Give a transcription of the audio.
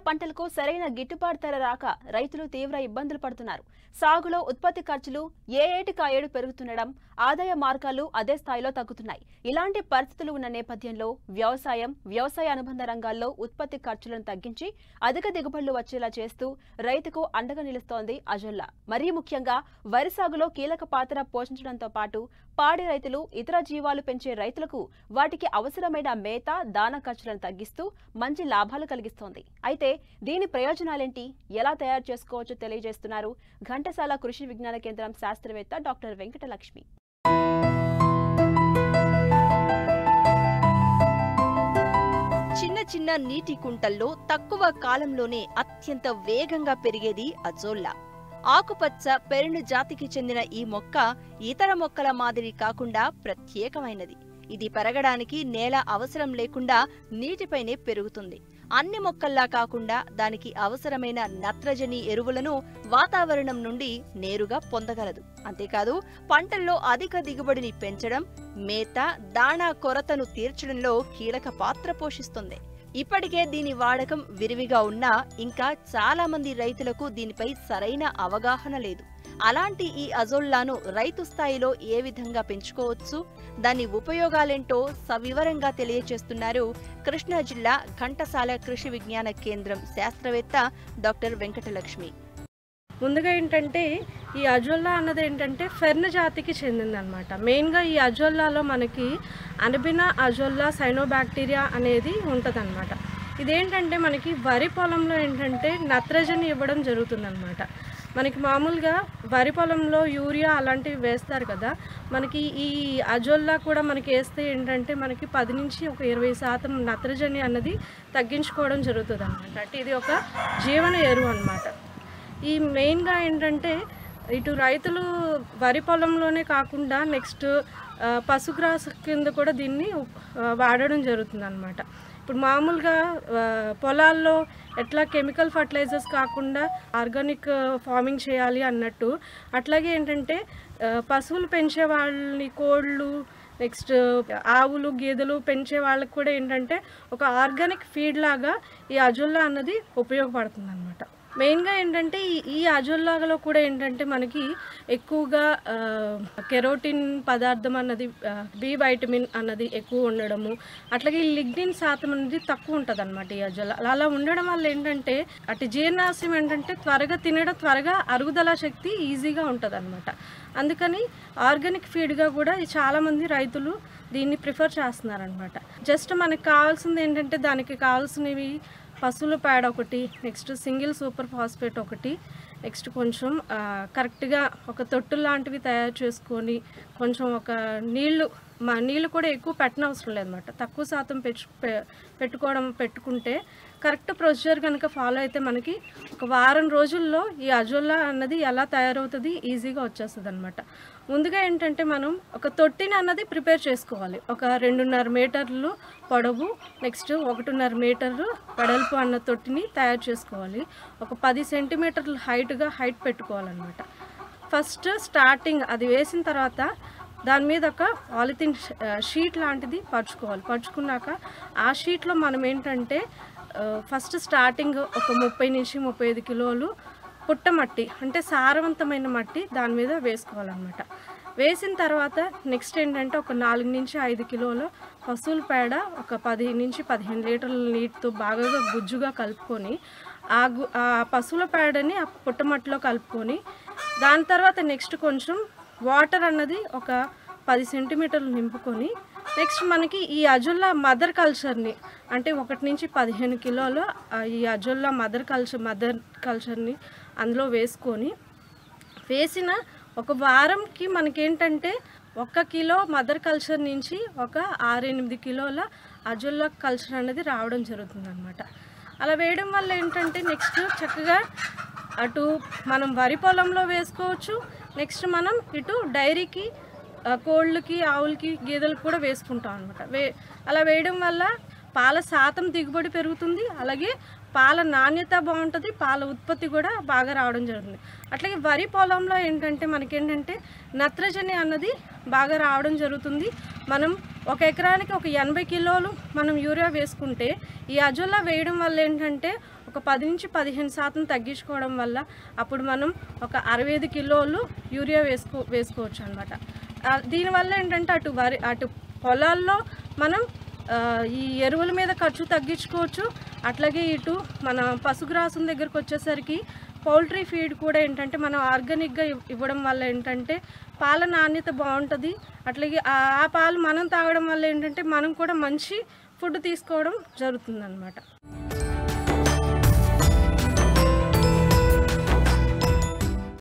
పంటలకు సరైన గిట్టుబాటు ధర రాక రైతులు తీవ్ర ఇబ్బందులు పడుతున్నారు. సాగులో ఉత్పత్తి ఖర్చులు ఏటికి ఏడు పెరుగుతుండడం, ఆదాయ మార్గాలు అదే స్థాయిలో తగ్గుతున్నాయి. ఇలాంటి పరిస్థితులు ఉన్న నేపథ్యంలో వ్యవసాయ అనుబంధ రంగాల్లో ఉత్పత్తి ఖర్చులను తగ్గించి అధిక దిగుబడులు వచ్చేలా చేస్తూ రైతుకు అండగా నిలుస్తోంది అజొల్లా. మరీ ముఖ్యంగా వరి సాగులో కీలక పాత్ర పోషించడంతో పాటు పాడి రైతులు, ఇతర జీవాలు పెంచే రైతులకు వాటికి అవసరమైన మేత, దానా ఖర్చులను తగ్గిస్తూ మంచి లాభాలు కలిగిస్తోంది. అయితే దీని ప్రయోజనాలేంటి, ఎలా తయారు చేసుకోవచ్చో తెలియజేస్తున్నారు ఘంటసాల కృషి విజ్ఞాన కేంద్రం శాస్త్రవేత్త డాక్టర్ వెంకటలక్ష్మి. చిన్న చిన్న నీటి కుంటల్లో తక్కువ కాలంలోనే అత్యంత వేగంగా పెరిగేది అజొల్లా. ఆకుపచ్చ పెరును జాతికి చెందిన ఈ మొక్క ఇతర మొక్కల మాదిరి కాకుండా ప్రత్యేకమైనది. ఇది పెరగడానికి నేల అవసరం లేకుండా నీటిపైనే పెరుగుతుంది. అన్ని మొక్కల్లా కాకుండా దానికి అవసరమైన నత్రజని ఎరువులను వాతావరణం నుండి నేరుగా పొందగలదు. అంతేకాదు పంటల్లో అధిక దిగుబడిని పెంచడం, మేత, దాణా కొరతను తీర్చడంలో కీలక పాత్ర పోషిస్తుంది. ఇప్పటికే దీని వాడకం విరివిగా ఉన్నా ఇంకా చాలా మంది రైతులకు దీనిపై సరైన అవగాహన లేదు. అలాంటి ఈ అజొల్లాను రైతు స్థాయిలో ఏ విధంగా పెంచుకోవచ్చు, దాని ఉపయోగాలేంటో సవివరంగా తెలియజేస్తున్నారు కృష్ణా జిల్లా ఘంటసాల కృషి విజ్ఞాన కేంద్రం శాస్త్రవేత్త డాక్టర్ వెంకటలక్ష్మి. ముందుగా ఏంటంటే ఈ అజొల్లా అన్నది ఏంటంటే ఫెర్న్ జాతికి చెందిందనమాట. మెయిన్గా ఈ అజొల్లాలో మనకి అనబినా అజొల్లా సైనోబాక్టీరియా అనేది ఉంటుందన్నమాట. ఇదేంటంటే మనకి వరి పొలంలో ఏంటంటే నత్రజని ఇవ్వడం జరుగుతుందన్నమాట. మనకి మామూలుగా వరి పొలంలో యూరియా అలాంటివి వేస్తారు కదా, మనకి ఈ అజొల్లా కూడా మనకి వేస్తే ఏంటంటే మనకి 10 నుంచి 20% నత్రజని అన్నది తగ్గించుకోవడం జరుగుతుంది అనమాట. అంటే ఇది ఒక జీవన ఎరువు అనమాట. ఈ మెయిన్గా ఏంటంటే ఇటు రైతులు వరి పొలంలోనే కాకుండా నెక్స్ట్ పశుగ్రాస కింద కూడా దీన్ని వాడడం జరుగుతుంది అనమాట. ఇప్పుడు మామూలుగా పొలాల్లో ఎట్లా కెమికల్ ఫర్టిలైజర్స్ కాకుండా ఆర్గానిక్ ఫార్మింగ్ చేయాలి అన్నట్టు, అట్లాగే ఏంటంటే పశువులు పెంచే వాళ్ళని, కోళ్ళు, నెక్స్ట్ ఆవులు, గేదెలు పెంచే వాళ్ళకి కూడా ఏంటంటే ఒక ఆర్గానిక్ ఫీడ్ లాగా ఈ అజొల్లా అన్నది ఉపయోగపడుతుంది అనమాట. మెయిన్గా ఏంటంటే ఈ అజొల్లాలో కూడా ఏంటంటే మనకి ఎక్కువగా కెరోటిన్ పదార్థం అన్నది, బి వైటమిన్ అన్నది ఎక్కువ ఉండడము, అట్లాగే ఈ లిగ్నిన్ శాతం అనేది తక్కువ ఉంటుంది అనమాట ఈ అజొల్లా. అలా ఉండడం వల్ల ఏంటంటే అటు జీర్ణాశయం ఏంటంటే త్వరగా తినడం, త్వరగా అరుగుదల శక్తి ఈజీగా ఉంటుంది అనమాట. అందుకని ఆర్గానిక్ ఫీడ్గా కూడా చాలామంది రైతులు దీన్ని ప్రిఫర్ చేస్తున్నారనమాట. జస్ట్ మనకు కావాల్సింది ఏంటంటే దానికి కావాల్సినవి పశువుల పేడ ఒకటి, నెక్స్ట్ సింగిల్ సూపర్ ఫాస్ఫేట్ ఒకటి, నెక్స్ట్ కొంచెం కరెక్ట్గా ఒక తొట్టు లాంటివి తయారు చేసుకొని కొంచెం ఒక నీళ్ళు కూడా ఎక్కువ పెట్టనవసరం లేదన్నమాట. తక్కువ శాతం పెట్టుకుంటే కరెక్ట్ ప్రొసీజర్ కనుక ఫాలో అయితే మనకి ఒక వారం రోజుల్లో ఈ అజొల్లా అన్నది ఎలా తయారవుతుంది ఈజీగా వచ్చేస్తుంది అనమాట. ముందుగా ఏంటంటే మనం ఒక తొట్టిని అన్నది ప్రిపేర్ చేసుకోవాలి. ఒక 2.5 మీటర్లు పొడవు, నెక్స్ట్ 1.5 మీటర్లు వెడల్పు అన్న తొట్టిని తయారు చేసుకోవాలి. ఒక 10 సెంటీమీటర్లు హైట్ పెట్టుకోవాలన్నమాట. ఫస్ట్ స్టార్టింగ్ అది వేసిన తర్వాత దాని మీద ఒక పాలిథిన్ షీట్ లాంటిది పరుచుకున్నాక ఆ షీట్లో మనం ఏంటంటే ఫస్ట్ స్టార్టింగ్ ఒక 30 నుంచి 35 కిలోలు పుట్టమట్టి, అంటే సారవంతమైన మట్టి దాని మీద వేసుకోవాలన్నమాట. వేసిన తర్వాత నెక్స్ట్ ఏంటంటే ఒక 4 నుంచి 5 కిలోల పశువుల పేడ ఒక 10 నుంచి 15 లీటర్ల నీటితో బాగా గుజ్జుగా కలుపుకొని ఆ పశువుల పేడని ఆ పుట్టమట్టిలో కలుపుకొని దాని తర్వాత నెక్స్ట్ కొంచెం వాటర్ అన్నది ఒక 10 సెంటీమీటర్లు నింపుకొని నెక్స్ట్ మనకి ఈ అజొల్లా మదర్ కల్చర్ని, అంటే 1 నుంచి 15 కిలోలు ఈ అజొల్లా మదర్ కల్చర్ని అందులో వేసిన ఒక వారంకి మనకేంటంటే 1 కిలో మదర్ కల్చర్ నుంచి ఒక 6-8 కిలోల అజొల్లా కల్చర్ అనేది రావడం జరుగుతుంది అనమాట. అలా వేయడం వల్ల ఏంటంటే నెక్స్ట్ చక్కగా అటు మనం వరి పొలంలో వేసుకోవచ్చు, నెక్స్ట్ మనం ఇటు డైరీకి, కోళ్ళకి, ఆవులకి, గేదెలకు కూడా వేసుకుంటాం అనమాట. అలా వేయడం వల్ల పాల శాతం దిగుబడి పెరుగుతుంది, అలాగే పాల నాణ్యత బాగుంటుంది, పాల ఉత్పత్తి కూడా బాగా రావడం జరుగుతుంది. అట్లాగే వరి పొలంలో ఏంటంటే మనకేంటంటే నత్రజని అన్నది బాగా రావడం జరుగుతుంది. మనం 1 ఎకరానికి ఒక 80 కిలోలు మనం యూరియా వేసుకుంటే ఈ అజొల్లా వేయడం వల్ల ఏంటంటే ఒక 10 నుంచి 15% తగ్గించుకోవడం వల్ల అప్పుడు మనం ఒక 65 కిలోలు యూరియా వేసుకోవచ్చు అనమాట. దీనివల్ల ఏంటంటే అటు పొలాల్లో మనం ఈ ఎరువుల మీద ఖర్చు తగ్గించుకోవచ్చు. అట్లాగే ఇటు మన పశుగ్రాసం దగ్గరకు వచ్చేసరికి పౌల్ట్రీ ఫీడ్ కూడా ఏంటంటే మనం ఆర్గానిక్గా ఇవ్వడం వల్ల ఏంటంటే పాల నాణ్యత బాగుంటుంది. అట్లాగే ఆ పాలు మనం తాగడం వల్ల ఏంటంటే మనం కూడా మంచి ఫుడ్ తీసుకోవడం జరుగుతుందన్నమాట.